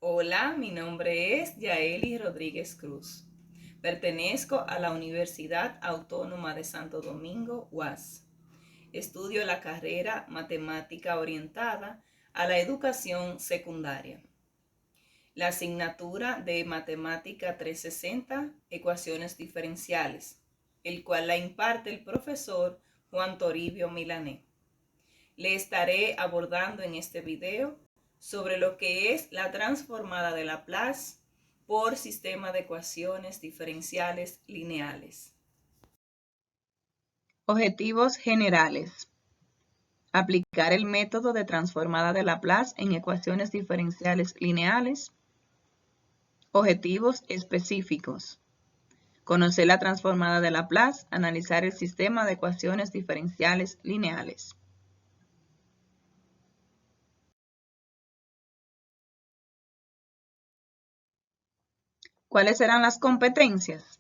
Hola, mi nombre es Yaeli Rodríguez Cruz. Pertenezco a la Universidad Autónoma de Santo Domingo, UAS. Estudio la carrera Matemática orientada a la educación secundaria. La asignatura de Matemática 360, Ecuaciones diferenciales, el cual la imparte el profesor Juan Toribio Milané. Le estaré abordando en este video sobre lo que es la transformada de Laplace por sistema de ecuaciones diferenciales lineales. Objetivos generales. Aplicar el método de transformada de Laplace en ecuaciones diferenciales lineales. Objetivos específicos. Conocer la transformada de Laplace, analizar el sistema de ecuaciones diferenciales lineales. ¿Cuáles serán las competencias?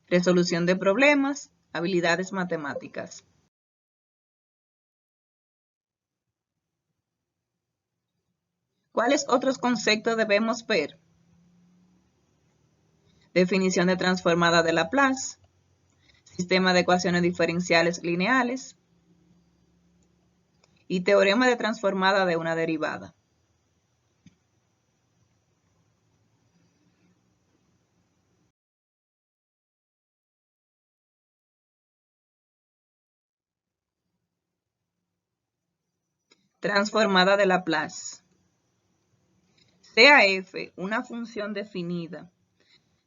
Resolución de problemas, habilidades matemáticas. ¿Cuáles otros conceptos debemos ver? Definición de transformada de Laplace, sistema de ecuaciones diferenciales lineales y teorema de transformada de una derivada. Transformada de Laplace. Sea f una función definida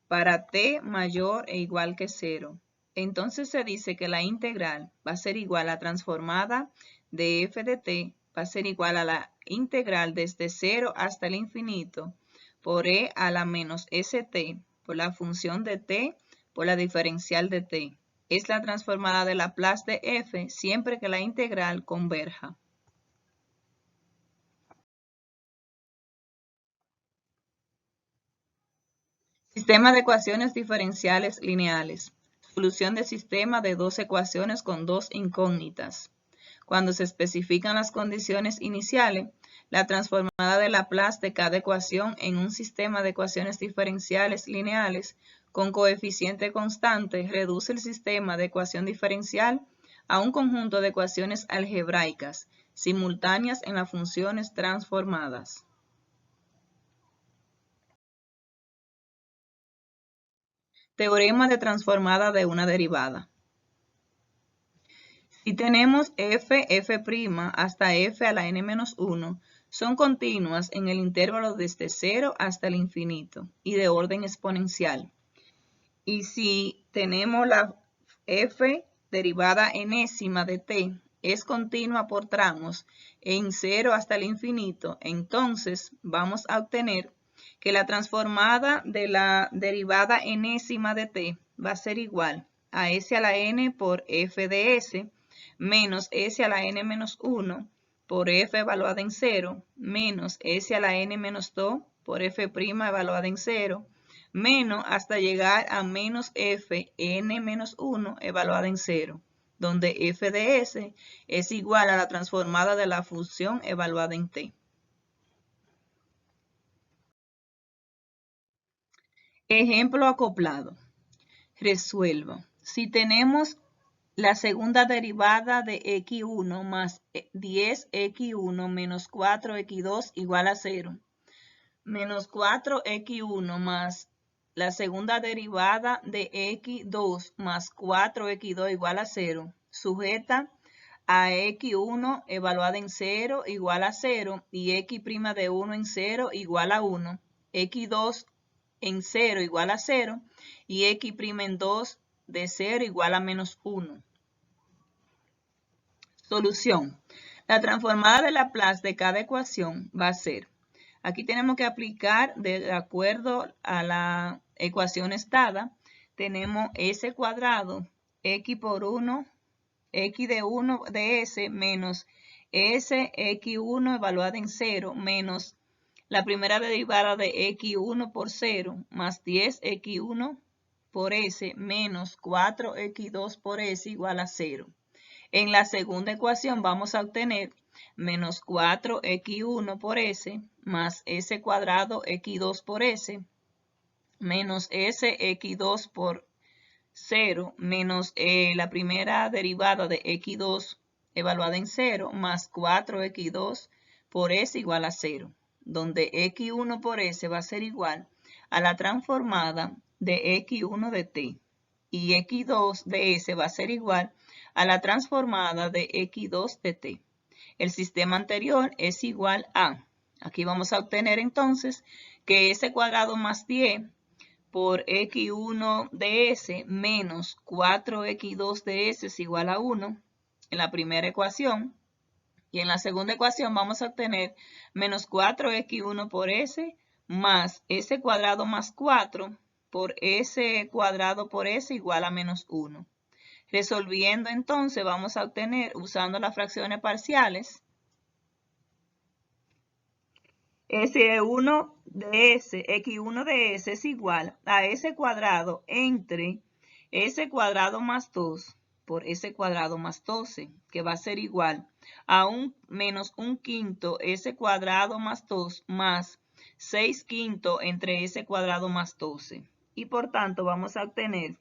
para t mayor e igual que 0, entonces se dice que la integral va a ser igual a transformada de f de t, va a ser igual a la integral desde 0 hasta el infinito por e a la menos st por la función de t por la diferencial de t. Es la transformada de Laplace de f siempre que la integral converja. Sistema de ecuaciones diferenciales lineales. Solución de sistema de dos ecuaciones con dos incógnitas. Cuando se especifican las condiciones iniciales, la transformada de Laplace de cada ecuación en un sistema de ecuaciones diferenciales lineales con coeficiente constante reduce el sistema de ecuación diferencial a un conjunto de ecuaciones algebraicas simultáneas en las funciones transformadas. Teorema de transformada de una derivada. Si tenemos f, f' hasta f a la n-1, son continuas en el intervalo desde 0 hasta el infinito y de orden exponencial. Y si tenemos la f derivada enésima de t es continua por tramos en 0 hasta el infinito, entonces vamos a obtener que la transformada de la derivada enésima de t va a ser igual a s a la n por f de s menos s a la n-1 por f evaluada en 0 menos s a la n-2 por f' evaluada en 0 menos hasta llegar a menos f n-1 evaluada en 0, donde f de s es igual a la transformada de la función evaluada en t. Ejemplo acoplado. Resuelva. Si tenemos la segunda derivada de x1 más 10x1 menos 4x2 igual a 0, menos 4x1 más la segunda derivada de x2 más 4x2 igual a 0, sujeta a x1 evaluada en 0 igual a 0 y x' de 1 en 0 igual a 1, x2 en 0 igual a 0 y x' en 2 de 0 igual a menos 1. Solución. La transformada de Laplace de cada ecuación va a ser, aquí tenemos que aplicar de acuerdo a la ecuación estada, tenemos s cuadrado, x por 1, x de 1 de s menos s x1 evaluada en 0 menos la primera derivada de x1 por 0 más 10x1 por s menos 4x2 por s igual a 0. En la segunda ecuación vamos a obtener menos 4x1 por s más s cuadrado x2 por s menos s x2 por 0 menos la primera derivada de x2 evaluada en 0 más 4x2 por s igual a 0, donde x1 por s va a ser igual a la transformada de x1 de t y x2 de s va a ser igual a la transformada de x2 de t. El sistema anterior es igual a, aquí vamos a obtener entonces que s cuadrado más 10 por x1 de s menos 4x2 de s es igual a 1 en la primera ecuación. Y en la segunda ecuación vamos a obtener menos 4x1 por s más s cuadrado más 4 por s cuadrado por s igual a menos 1. Resolviendo entonces vamos a obtener, usando las fracciones parciales, S1 de S, X1 de S es igual a S cuadrado entre S cuadrado más 2 por S cuadrado más 12, que va a ser igual a menos 1/5 S cuadrado más 2 más 6/5 entre S cuadrado más 12. Y por tanto vamos a obtener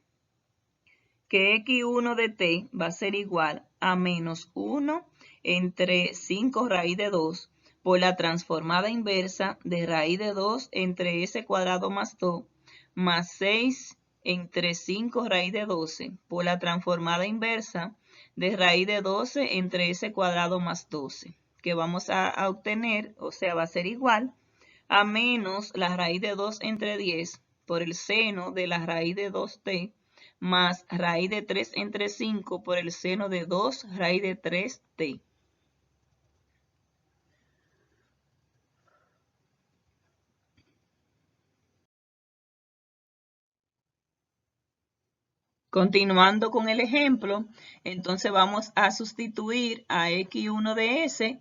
que X1 de t va a ser igual a menos 1 entre 5 raíz de 2 por la transformada inversa de raíz de 2 entre s cuadrado más 2 más 6 entre 5 raíz de 12 por la transformada inversa de raíz de 12 entre s cuadrado más 12, que vamos a obtener, o sea, va a ser igual a menos la raíz de 2 entre 10 por el seno de la raíz de 2t más raíz de 3 entre 5 por el seno de 2 raíz de 3t. Continuando con el ejemplo, entonces vamos a sustituir a x1 de s.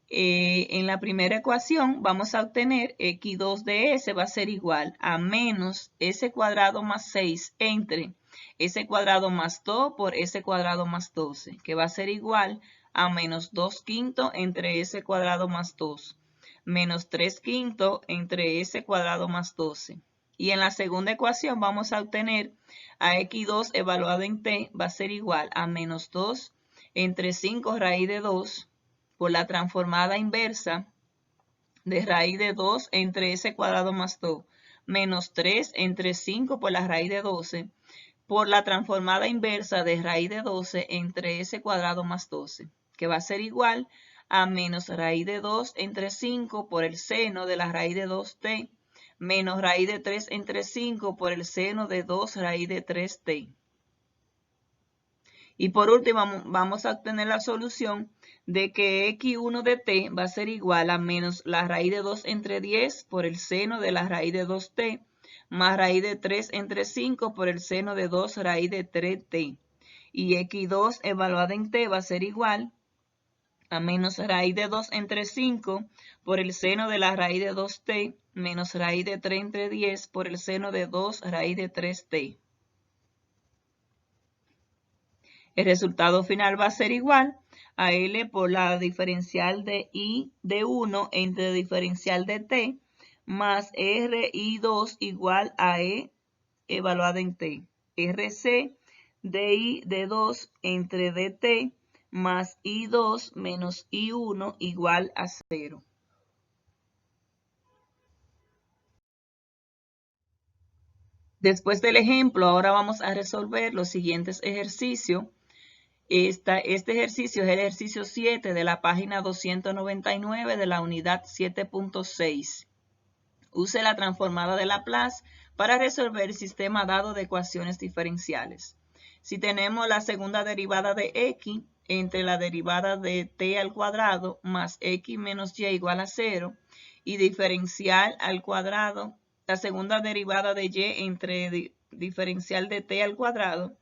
En la primera ecuación vamos a obtener x2 de s va a ser igual a menos s cuadrado más 6 entre s cuadrado más 2 por s cuadrado más 12, que va a ser igual a menos 2/5 entre s cuadrado más 2, menos 3/5 entre s cuadrado más 12. Y en la segunda ecuación vamos a obtener a x2 evaluado en t va a ser igual a menos 2 entre 5 raíz de 2 por la transformada inversa de raíz de 2 entre s cuadrado más 2 menos 3 entre 5 por la raíz de 12 por la transformada inversa de raíz de 12 entre s cuadrado más 12, que va a ser igual a menos raíz de 2 entre 5 por el seno de la raíz de 2t menos raíz de 3 entre 5 por el seno de 2 raíz de 3t. Y por último vamos a obtener la solución de que x1 de t va a ser igual a menos la raíz de 2 entre 10 por el seno de la raíz de 2t más raíz de 3 entre 5 por el seno de 2 raíz de 3t. Y x2 evaluada en t va a ser igual a menos raíz de 2 entre 5 por el seno de la raíz de 2t menos raíz de 3 entre 10 por el seno de 2 raíz de 3t. El resultado final va a ser igual a L por la diferencial de I de 1 entre diferencial de T más RI2 igual a E evaluada en T. RC de I de 2 entre DT más I2 menos I1 igual a 0. Después del ejemplo, ahora vamos a resolver los siguientes ejercicios. Este ejercicio es el ejercicio 7 de la página 299 de la unidad 7.6. Use la transformada de Laplace para resolver el sistema dado de ecuaciones diferenciales. Si tenemos la segunda derivada de x entre la derivada de t al cuadrado más x menos y igual a 0 y diferencial al cuadrado, la segunda derivada de y entre diferencial de t al cuadrado,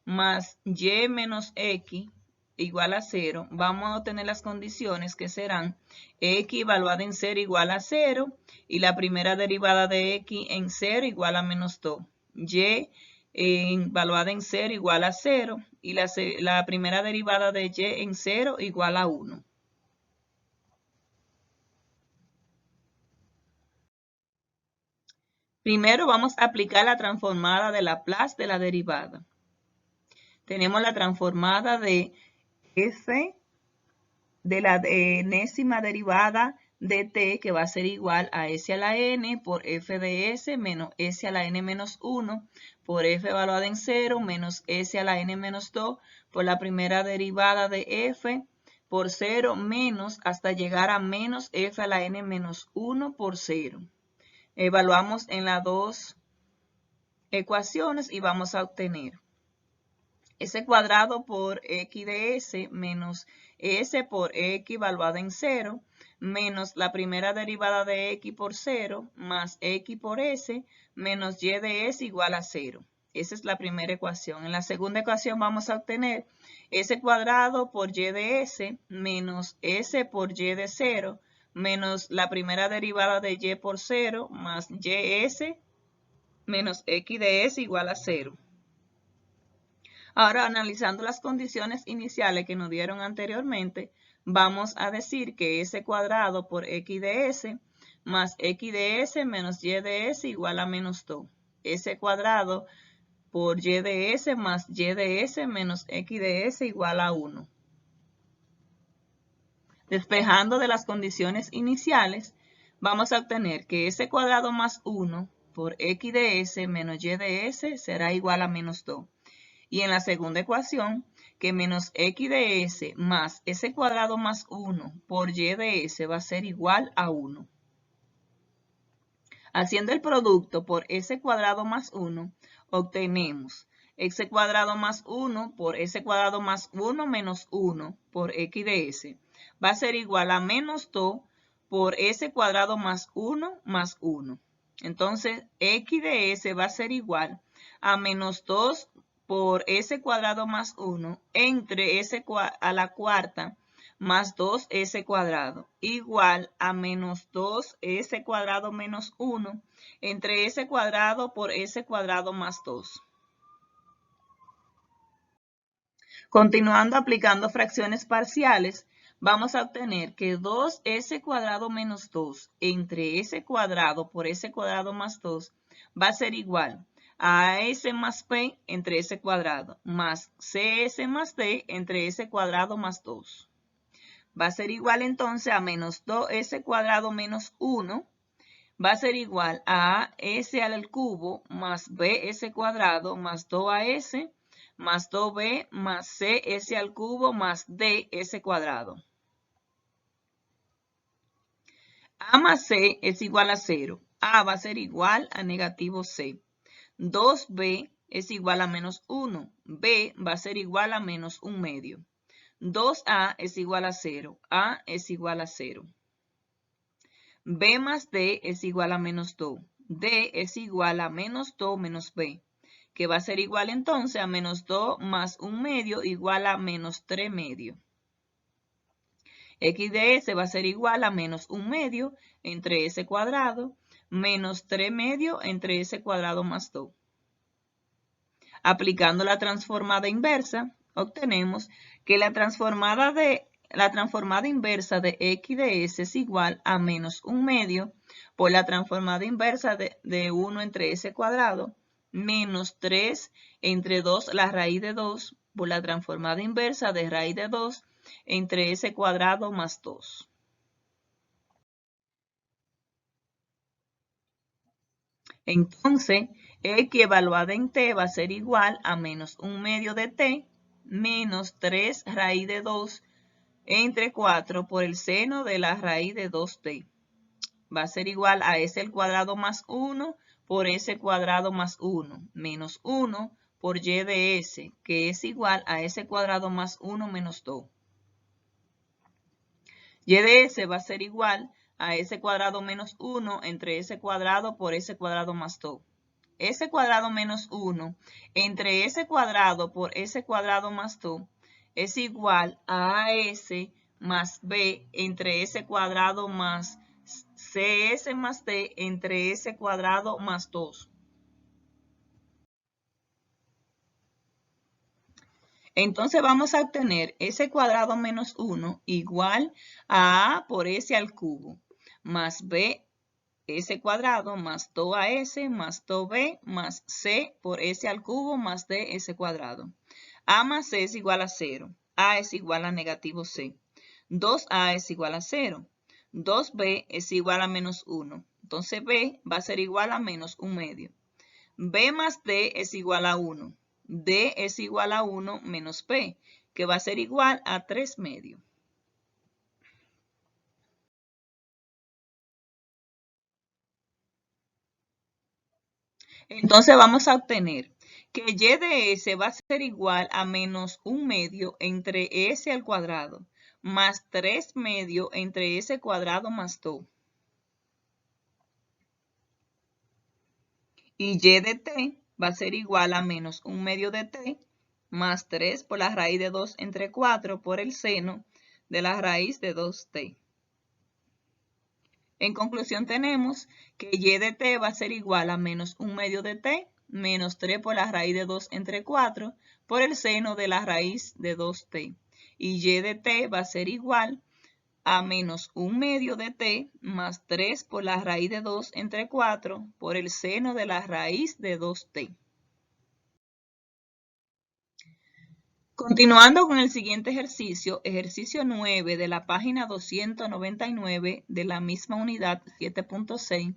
más y menos x igual a 0, vamos a obtener las condiciones que serán x evaluada en 0 igual a 0 y la primera derivada de x en 0 igual a menos 2. Y evaluada en 0 igual a 0 y la primera derivada de y en 0 igual a 1. Primero vamos a aplicar la transformada de Laplace de la derivada. Tenemos la transformada de f de la enésima derivada de t, que va a ser igual a s a la n por f de s menos s a la n menos 1 por f evaluada en 0 menos s a la n menos 2 por la primera derivada de f por 0 menos hasta llegar a menos f a la n menos 1 por 0. Evaluamos en las dos ecuaciones y vamos a obtener s cuadrado por x de s menos s por x evaluada en 0 menos la primera derivada de x por 0 más x por s menos y de s igual a 0. Esa es la primera ecuación. En la segunda ecuación vamos a obtener s cuadrado por y de s menos s por y de 0 menos la primera derivada de y por 0 más ys menos x de s igual a 0. Ahora, analizando las condiciones iniciales que nos dieron anteriormente, vamos a decir que s cuadrado por x de s más x de s menos y de s igual a menos 2. S cuadrado por y de s más y de s menos x de s igual a 1. Despejando de las condiciones iniciales, vamos a obtener que s cuadrado más 1 por x de s menos y de s será igual a menos 2. Y en la segunda ecuación, que menos x de s más s cuadrado más 1 por y de s va a ser igual a 1. Haciendo el producto por s cuadrado más 1, obtenemos x cuadrado más 1 por s cuadrado más 1 menos 1 por x de s. Va a ser igual a menos 2 por s cuadrado más 1 más 1. Entonces, x de s va a ser igual a menos 2 por s cuadrado más 1 entre s a la cuarta más 2s cuadrado igual a menos 2s cuadrado menos 1 entre s cuadrado por s cuadrado más 2. Continuando aplicando fracciones parciales, vamos a obtener que 2s cuadrado menos 2 entre s cuadrado por s cuadrado más 2 va a ser igual a s más p entre s cuadrado más cs más d entre s cuadrado más 2. Va a ser igual entonces a menos 2s cuadrado menos 1 va a ser igual a s al cubo más bs cuadrado más 2as más 2b más cs al cubo más ds cuadrado. A más c es igual a 0. A va a ser igual a negativo c. 2b es igual a menos 1. b va a ser igual a menos 1 medio. 2a es igual a 0. a es igual a 0. b más d es igual a menos 2. d es igual a menos 2 menos b, que va a ser igual entonces a menos 2 más 1 medio igual a menos 3 medio. X de s va a ser igual a menos 1 medio entre s cuadrado menos 3 medio entre s cuadrado más 2. Aplicando la transformada inversa, obtenemos que la transformada inversa de x de s es igual a menos 1 medio por la transformada inversa de 1 entre s cuadrado menos 3 entre 2 la raíz de 2 por la transformada inversa de raíz de 2 entre s cuadrado más 2. Entonces, x evaluada en t va a ser igual a menos 1 medio de t menos 3 raíz de 2 entre 4 por el seno de la raíz de 2t. Va a ser igual a s al cuadrado más 1 por s cuadrado más 1 menos 1 por y de s, que es igual a s cuadrado más 1 menos 2. Y de s va a ser igual a s cuadrado menos 1 entre s cuadrado por s cuadrado más 2. S cuadrado menos 1 entre s cuadrado por s cuadrado más 2 es igual a s más b entre s cuadrado más cs más d entre s cuadrado más 2. Entonces vamos a obtener s cuadrado menos 1 igual a a por s al cubo más b S cuadrado más 2AS más 2B más C por S al cubo más DS cuadrado. A más C es igual a 0. A es igual a negativo C. 2A es igual a 0. 2B es igual a menos 1. Entonces B va a ser igual a menos 1 medio. B más D es igual a 1. D es igual a 1 menos P, que va a ser igual a 3 medios. Entonces vamos a obtener que y de S va a ser igual a menos 1 medio entre S al cuadrado más 3 medios entre S cuadrado más 2. Y y de t va a ser igual a menos 1 medio de t más 3 por la raíz de 2 entre 4 por el seno de la raíz de 2t. En conclusión tenemos que y de t va a ser igual a menos 1 medio de t menos 3 por la raíz de 2 entre 4 por el seno de la raíz de 2t. Y y de t va a ser igual a menos 1 medio de t más 3 por la raíz de 2 entre 4 por el seno de la raíz de 2t. Continuando con el siguiente ejercicio, ejercicio 9 de la página 299 de la misma unidad 7.6,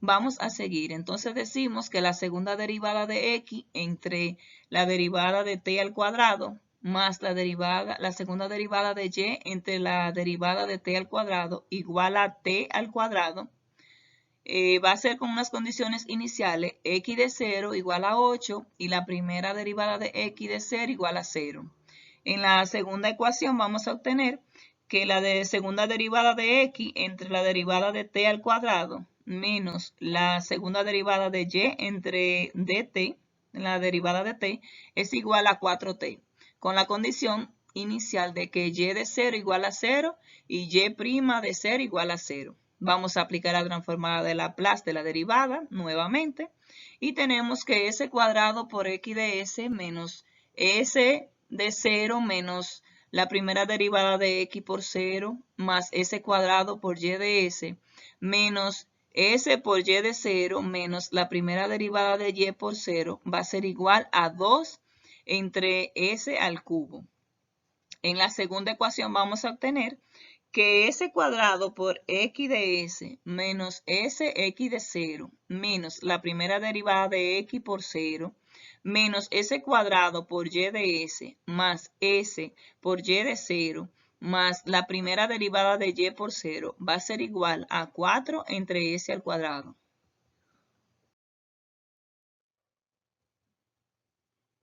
vamos a seguir. Entonces decimos que la segunda derivada de x entre la derivada de t al cuadrado más la segunda derivada de y entre la derivada de t al cuadrado igual a t al cuadrado. Va a ser con unas condiciones iniciales, x de 0 igual a 8 y la primera derivada de x de 0 igual a 0. En la segunda ecuación vamos a obtener que la segunda derivada de x entre la derivada de t al cuadrado menos la segunda derivada de y entre dt, la derivada de t, es igual a 4t, con la condición inicial de que y de 0 igual a 0 y y' de 0 igual a 0. Vamos a aplicar la transformada de Laplace de la derivada nuevamente y tenemos que s cuadrado por x de s menos s de 0 menos la primera derivada de x por 0 más s cuadrado por y de s menos s por y de 0 menos la primera derivada de y por 0 va a ser igual a 2 entre s al cubo. En la segunda ecuación vamos a obtener que s cuadrado por x de s menos sx de 0 menos la primera derivada de x por 0 menos s cuadrado por y de s más s por y de 0 más la primera derivada de y por 0 va a ser igual a 4 entre s al cuadrado.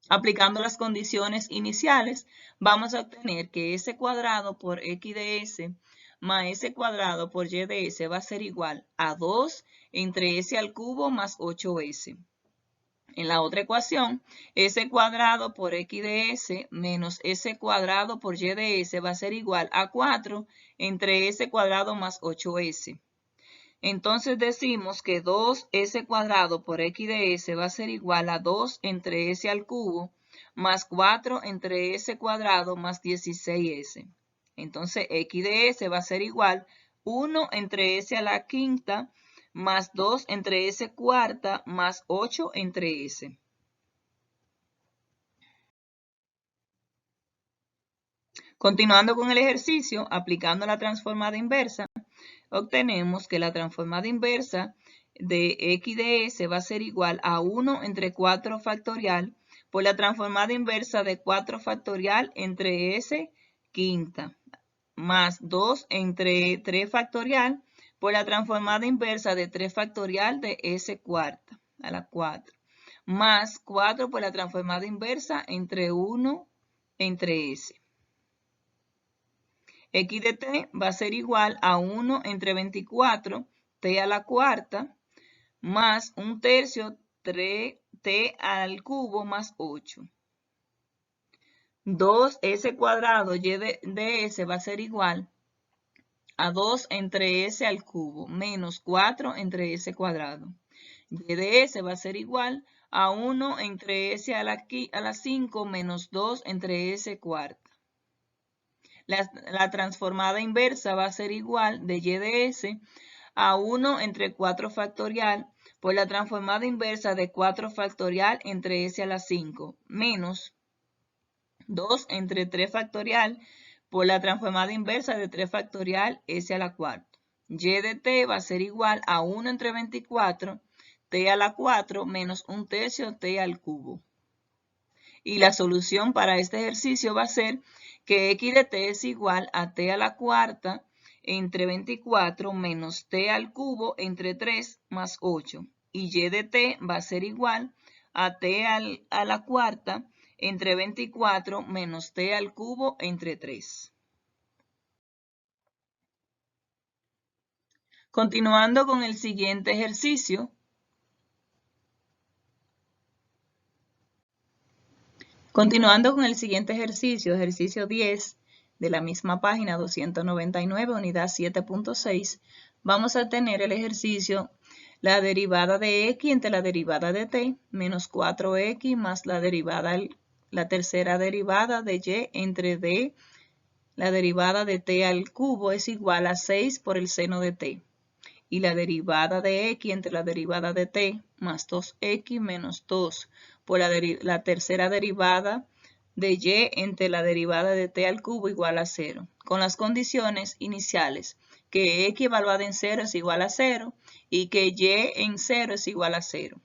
Aplicando las condiciones iniciales, vamos a obtener que s cuadrado por x de s más s cuadrado por y de s va a ser igual a 2 entre s al cubo más 8s. En la otra ecuación, s cuadrado por x de s menos s cuadrado por y de s va a ser igual a 4 entre s cuadrado más 8s. Entonces decimos que 2s cuadrado por x de s va a ser igual a 2 entre s al cubo más 4 entre s cuadrado más 16s. Entonces x de s va a ser igual 1 entre s a la quinta más 2 entre s cuarta más 8 entre s. Continuando con el ejercicio, aplicando la transformada inversa, obtenemos que la transformada inversa de x de s va a ser igual a 1 entre 4 factorial por la transformada inversa de 4 factorial entre s quinta más 2 entre 3 factorial por la transformada inversa de 3 factorial de s cuarta a la 4 más 4 por la transformada inversa entre 1 entre s. X de t va a ser igual a 1 entre 24 t a la cuarta más 1/3 t al cubo más 8. 2s cuadrado y de s va a ser igual a 2 entre s al cubo menos 4 entre s cuadrado. Y de s va a ser igual a 1 entre s a la 5 menos 2 entre s cuarta. La transformada inversa va a ser igual de y de s a 1 entre 4 factorial por la transformada inversa de 4 factorial entre s a la 5 menos 2 entre 3 factorial por la transformada inversa de 3 factorial s a la cuarta. Y de t va a ser igual a 1 entre 24 t a la 4 menos 1/3 t al cubo. Y la solución para este ejercicio va a ser que x de t es igual a t a la cuarta entre 24 menos t al cubo entre 3 más 8. Y y de t va a ser igual a t a la cuarta entre 24 menos t al cubo entre 3. Continuando con el siguiente ejercicio. Ejercicio 10 de la misma página 299, unidad 7.6, vamos a tener el ejercicio la derivada de x entre la derivada de t menos 4x más la tercera derivada de y entre d, la derivada de t al cubo es igual a 6 por el seno de t. Y la derivada de x entre la derivada de t más 2x menos 2 por la tercera derivada de y entre la derivada de t al cubo igual a 0, con las condiciones iniciales, que x evaluada en 0 es igual a 0 y que y en 0 es igual a 0.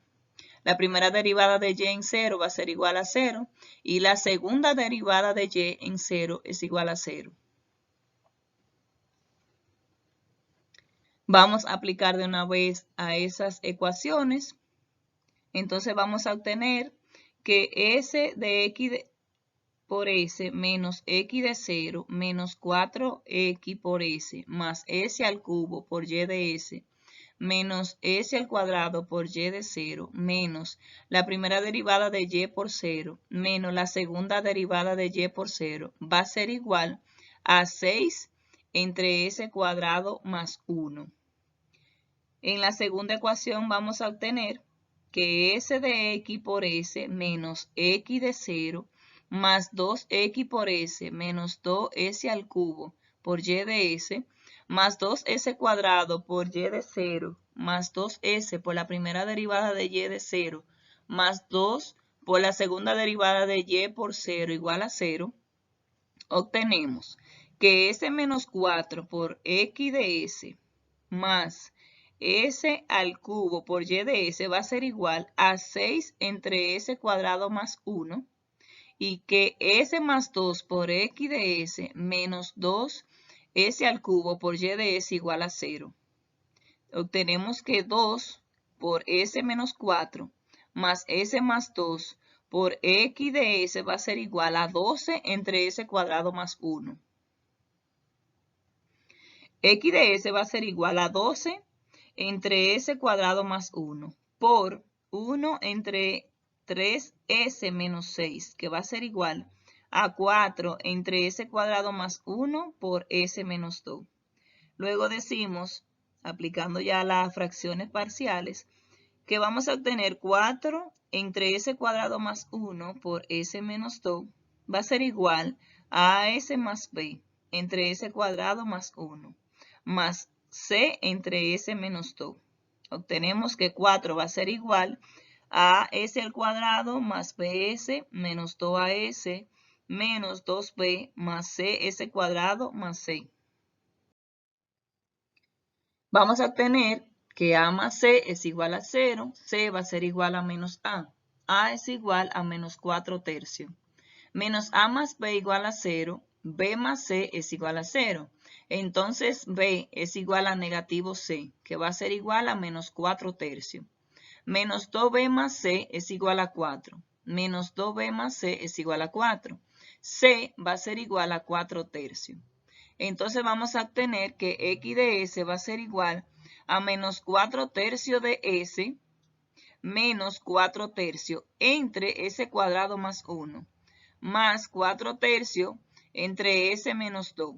La primera derivada de y en 0 va a ser igual a 0 y la segunda derivada de y en 0 es igual a 0. Vamos a aplicar de una vez a esas ecuaciones. Entonces vamos a obtener que s de x por s menos x de 0 menos 4x por s más s al cubo por y de s menos s al cuadrado por y de 0 menos la primera derivada de y por 0 menos la segunda derivada de y por 0 va a ser igual a 6 entre s cuadrado más 1. En la segunda ecuación vamos a obtener que s de x por s menos x de 0 más 2x por s menos 2s al cubo por y de s más 2s cuadrado por y de 0 más 2s por la primera derivada de y de 0 más 2 por la segunda derivada de y por 0 igual a 0, obtenemos que s menos 4 por x de s más s al cubo por y de s va a ser igual a 6 entre s cuadrado más 1 y que s más 2 por x de s menos 2 s al cubo por y de s igual a 0. Obtenemos que 2 por s menos 4 más s más 2 por x de s va a ser igual a 12 entre s cuadrado más 1. X de s va a ser igual a 12 entre s cuadrado más 1 por 1 entre 3s menos 6, que va a ser igual a 4 entre s cuadrado más 1 por s menos 2. Luego decimos, aplicando ya las fracciones parciales, que vamos a obtener 4 entre s cuadrado más 1 por s menos 2 va a ser igual a s más b entre s cuadrado más 1 más c entre s menos 2. Obtenemos que 4 va a ser igual a s al cuadrado más bs menos 2as menos 2b más cs cuadrado más c. Vamos a obtener que a más c es igual a 0, c va a ser igual a menos a es igual a menos 4/3. Menos a más b igual a 0, b más c es igual a 0. Entonces b es igual a negativo c, que va a ser igual a menos 4/3. Menos 2b más c es igual a 4. Menos 2b más c es igual a 4. C va a ser igual a 4/3. Entonces vamos a obtener que x de s va a ser igual a menos 4/3 de s menos 4/3 entre s cuadrado más 1 más 4/3 entre s menos 2.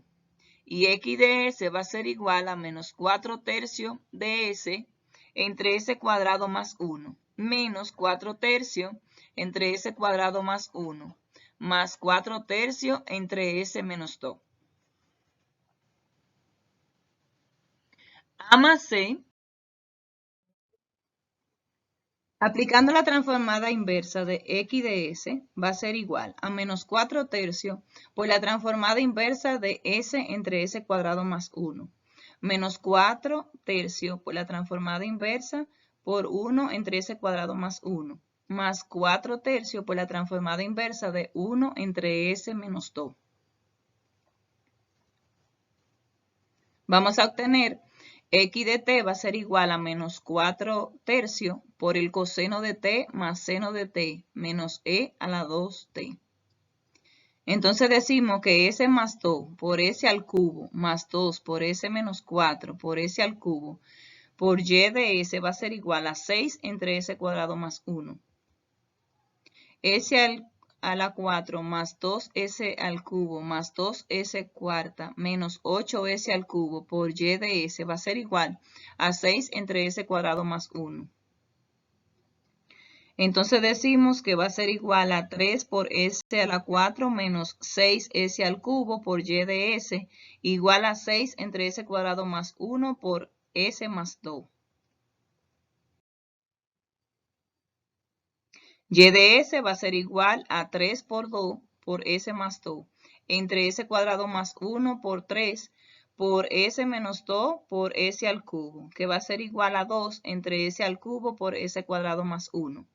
Y x de s va a ser igual a menos 4/3 de s entre s cuadrado más 1 menos 4/3 entre s cuadrado más 1 más 4/3 entre s menos 2. A más C, aplicando la transformada inversa de x de s, va a ser igual a menos 4 tercios por la transformada inversa de s entre s cuadrado más 1. Menos 4 tercios por la transformada inversa por 1 entre s cuadrado más 1. Más 4 tercios por la transformada inversa de 1 entre s menos 2. Vamos a obtener x de t va a ser igual a menos 4 tercios por el coseno de t más seno de t menos e a la 2t. Entonces decimos que s más 2 por s al cubo más 2 por s menos 4 por s al cubo por y de s va a ser igual a 6 entre s cuadrado más 1. S a la 4 más 2s al cubo más 2s cuarta menos 8s al cubo por y de s va a ser igual a 6 entre s cuadrado más 1. Entonces decimos que va a ser igual a 3 por s a la 4 menos 6s al cubo por y de s igual a 6 entre s cuadrado más 1 por s más 2. Y de s va a ser igual a 3 por 2 por s más 2 entre s cuadrado más 1 por 3 por s menos 2 por s al cubo, que va a ser igual a 2 entre s al cubo por s cuadrado más 1.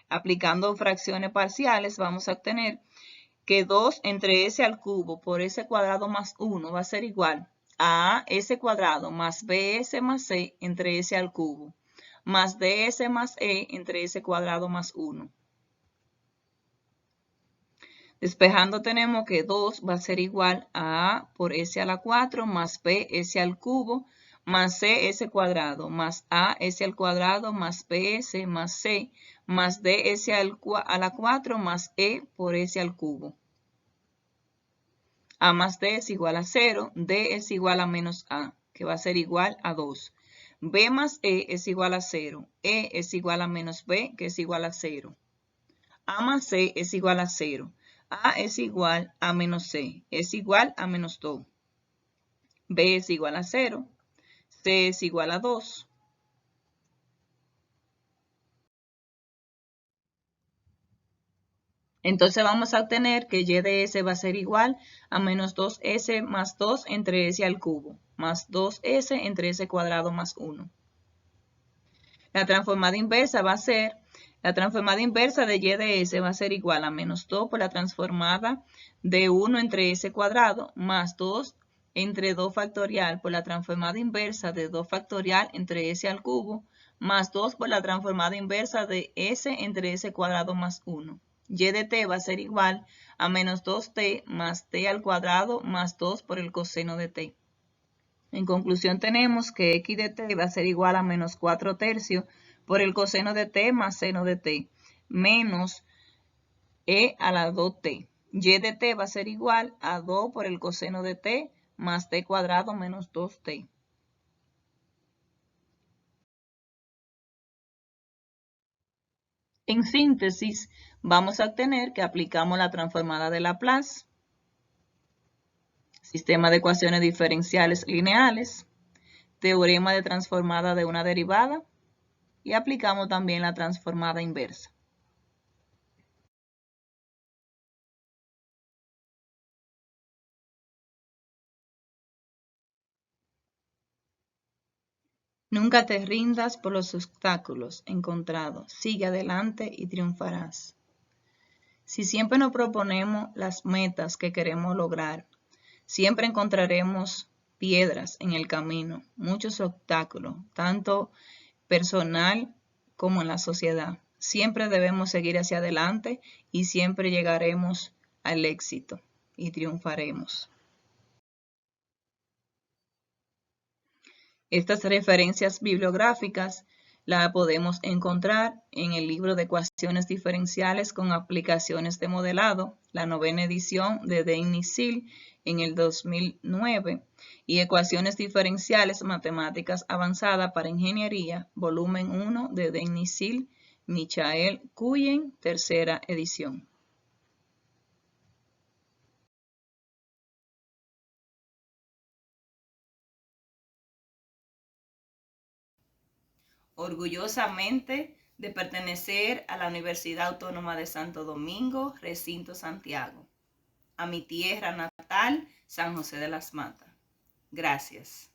Aplicando fracciones parciales vamos a obtener que 2 entre s al cubo por s cuadrado más 1 va a ser igual a s cuadrado más bs más c entre s al cubo más ds más e entre s cuadrado más 1. Despejando tenemos que 2 va a ser igual a A por S a la 4 más B S al cubo más C S cuadrado más A S al cuadrado más BS más C más D S a la 4 más E por S al cubo. A más D es igual a 0, D es igual a menos A, que va a ser igual a 2. B más E es igual a 0, E es igual a menos B, que es igual a 0. A más C es igual a 0. A es igual a menos C, es igual a menos 2. B es igual a 0. C es igual a 2. Entonces vamos a obtener que y de s va a ser igual a menos 2s más 2 entre s al cubo, más 2s entre s cuadrado más 1. La transformada inversa va a ser, la transformada inversa de y de s va a ser igual a menos 2 por la transformada de 1 entre s cuadrado más 2 entre 2 factorial por la transformada inversa de 2 factorial entre s al cubo más 2 por la transformada inversa de s entre s cuadrado más 1. Y de t va a ser igual a menos 2t más t al cuadrado más 2 por el coseno de t. En conclusión tenemos que x de t va a ser igual a menos 4 tercios por el coseno de t más seno de t menos e a la 2t. Y de t va a ser igual a 2 por el coseno de t más t cuadrado menos 2t. En síntesis, vamos a obtener que aplicamos la transformada de Laplace, sistema de ecuaciones diferenciales lineales, teorema de transformada de una derivada y aplicamos también la transformada inversa. Nunca te rindas por los obstáculos encontrados, sigue adelante y triunfarás. Si siempre nos proponemos las metas que queremos lograr, siempre encontraremos piedras en el camino, muchos obstáculos, tanto personal como en la sociedad. Siempre debemos seguir hacia adelante y siempre llegaremos al éxito y triunfaremos. Estas referencias bibliográficas las podemos encontrar en el libro de Ecuaciones Diferenciales con Aplicaciones de Modelado, la 9ª edición de Deigny-Sills en el 2009, y Ecuaciones Diferenciales Matemáticas Avanzadas para Ingeniería, volumen 1 de Deigny-Sills, Michael Kuyen, 3ª edición. orgullosamente de pertenecer a la Universidad Autónoma de Santo Domingo, Recinto Santiago, a mi tierra natal, San José de las Matas. Gracias.